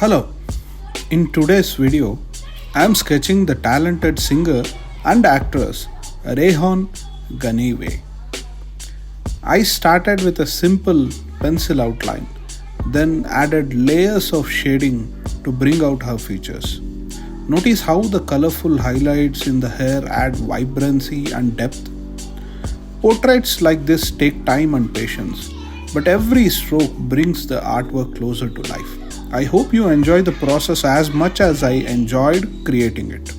Hello, in today's video, I am sketching the talented singer and actress Rayhon Ganive. I started with a simple pencil outline, then added layers of shading to bring out her features. Notice how the colorful highlights in the hair add vibrancy and depth. Portraits like this take time and patience, but every stroke brings the artwork closer to life. I hope you enjoy the process as much as I enjoyed creating it.